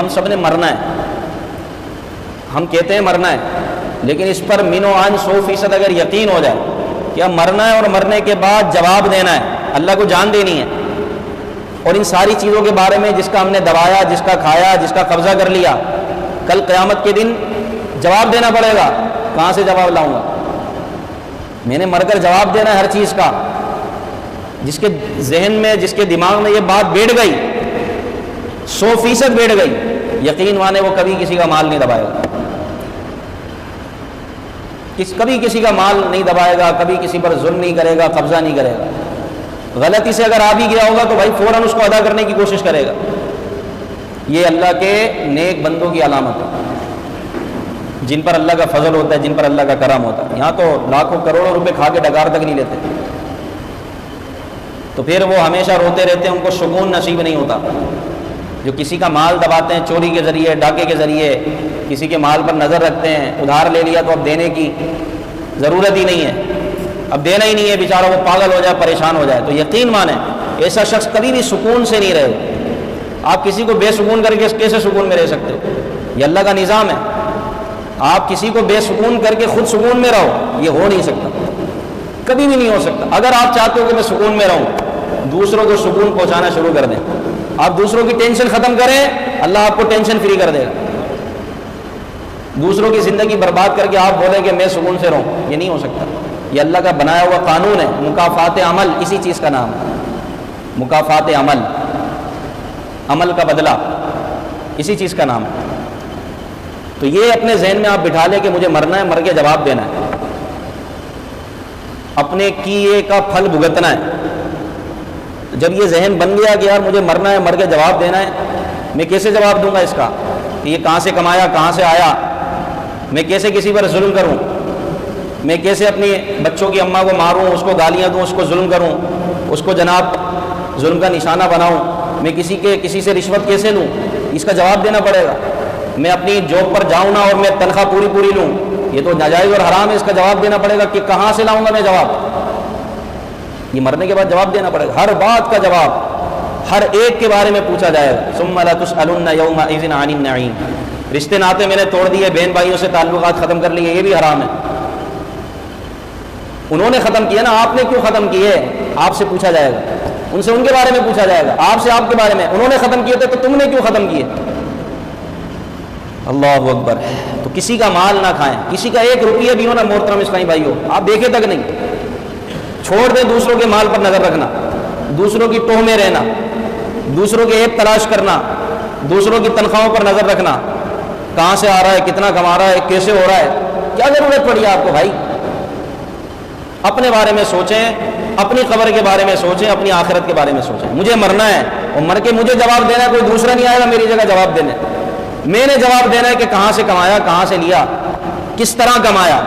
ہم سب نے مرنا ہے، ہم کہتے ہیں مرنا ہے، لیکن اس پر من و عن 100% اگر یقین ہو جائے کہ اب مرنا ہے اور مرنے کے بعد جواب دینا ہے، اللہ کو جان دینی ہے، اور ان ساری چیزوں کے بارے میں جس کا ہم نے دبایا، جس کا کھایا، جس کا قبضہ کر لیا، کل قیامت کے دن جواب دینا پڑے گا۔ کہاں سے جواب لاؤں گا؟ میں نے مر کر جواب دینا ہے ہر چیز کا۔ جس کے ذہن میں، جس کے دماغ میں یہ بات بیٹھ گئی، 100% بیٹھ گئی، یقین مانے وہ کبھی کسی کا مال نہیں دبائے گا، کبھی کسی کا مال نہیں دبائے گا، کبھی کسی پر ظلم نہیں کرے گا، قبضہ نہیں کرے گا۔ غلطی سے اگر آ بھی گیا ہوگا تو بھائی فوراً اس کو ادا کرنے کی کوشش کرے گا۔ یہ اللہ کے نیک بندوں کی علامت ہے، جن پر اللہ کا فضل ہوتا ہے، جن پر اللہ کا کرم ہوتا ہے۔ یہاں تو لاکھوں کروڑوں روپے کھا کے ڈکار تک نہیں لیتے، تو پھر وہ ہمیشہ روتے رہتے ہیں، ان کو سکون نصیب نہیں ہوتا۔ جو کسی کا مال دباتے ہیں چوری کے ذریعے، ڈاکے کے ذریعے، کسی کے مال پر نظر رکھتے ہیں، ادھار لے لیا تو اب دینے کی ضرورت ہی نہیں ہے، اب دینا ہی نہیں ہے، بیچارہ وہ پاگل ہو جائے، پریشان ہو جائے، تو یقین مانیں ایسا شخص کبھی بھی سکون سے نہیں رہے گا۔ آپ کسی کو بے سکون کر کے کیسے سکون میں رہ سکتے ہو؟ یہ اللہ کا نظام ہے۔ آپ کسی کو بے سکون کر کے خود سکون میں رہو، یہ ہو نہیں سکتا، کبھی بھی نہیں ہو سکتا۔ اگر آپ چاہتے ہو کہ میں سکون میں رہوں، دوسروں کو سکون پہنچانا شروع کر دیں، آپ دوسروں کی ٹینشن ختم کریں، اللہ آپ کو ٹینشن فری کر دے گا۔ دوسروں کی زندگی برباد کر کے آپ بولیں کہ میں سکون سے رہوں، یہ نہیں ہو سکتا۔ یہ اللہ کا بنایا ہوا قانون ہے، مکافات عمل اسی چیز کا نام ہے، مکافات عمل، عمل کا بدلہ اسی چیز کا نام ہے۔ تو یہ اپنے ذہن میں آپ بٹھا لیں کہ مجھے مرنا ہے، مر کے جواب دینا ہے، اپنے کیے کا پھل بھگتنا ہے۔ جب یہ ذہن بن گیا کہ یار مجھے مرنا ہے، مر کے جواب دینا ہے، میں کیسے جواب دوں گا اس کا کہ یہ کہاں سے کمایا، کہاں سے آیا، میں کیسے کسی پر ظلم کروں، میں کیسے اپنی بچوں کی اماں کو ماروں، اس کو گالیاں دوں، اس کو ظلم کروں، اس کو جناب ظلم کا نشانہ بناؤں، میں کسی سے رشوت کیسے لوں، اس کا جواب دینا پڑے گا۔ میں اپنی جاب پر جاؤں نا اور میں تنخواہ پوری لوں، یہ تو ناجائز اور حرام ہے، اس کا جواب دینا پڑے گا کہ کہاں سے لاؤں گا میں جواب۔ یہ مرنے کے بعد جواب دینا پڑے گا، ہر بات کا جواب، ہر ایک کے بارے میں پوچھا جائے گا۔ ثم لا تسألن یومئذ عن النعیم۔ رشتے ناطے میں نے توڑ دیے، بہن بھائیوں سے تعلقات ختم کر لیے، یہ بھی حرام ہے۔ انہوں نے ختم کیا نا، آپ نے کیوں ختم کیے؟ آپ سے پوچھا جائے گا، ان سے ان کے بارے میں پوچھا جائے گا، آپ سے آپ کے بارے میں، انہوں نے ختم کیے تھے تو تم نے کیوں ختم کیے؟ اللہ اکبر۔ تو کسی کا مال نہ کھائیں، کسی کا ایک روپیہ بھی ہو نا محترم اسلامی بھائیو، آپ دیکھے تک نہیں، چھوڑ دیں دوسروں کے مال پر نظر رکھنا، دوسروں کی ٹوہ میں رہنا، دوسروں کے عیب تلاش کرنا، دوسروں کی تنخواہوں پر نظر رکھنا، کہاں سے آ رہا ہے، کتنا کما رہا ہے، کیسے ہو رہا ہے، کیا ضرورت پڑی ہے آپ کو بھائی؟ اپنے بارے میں سوچیں، اپنی قبر کے بارے میں سوچیں، اپنی آخرت کے بارے میں سوچیں۔ مجھے مرنا ہے اور مر کے مجھے جواب دینا ہے، کوئی دوسرا نہیں آئے گا میری جگہ جواب دینے، میں نے جواب دینا ہے کہ کہاں سے کمایا، کہاں سے لیا، کس طرح کمایا۔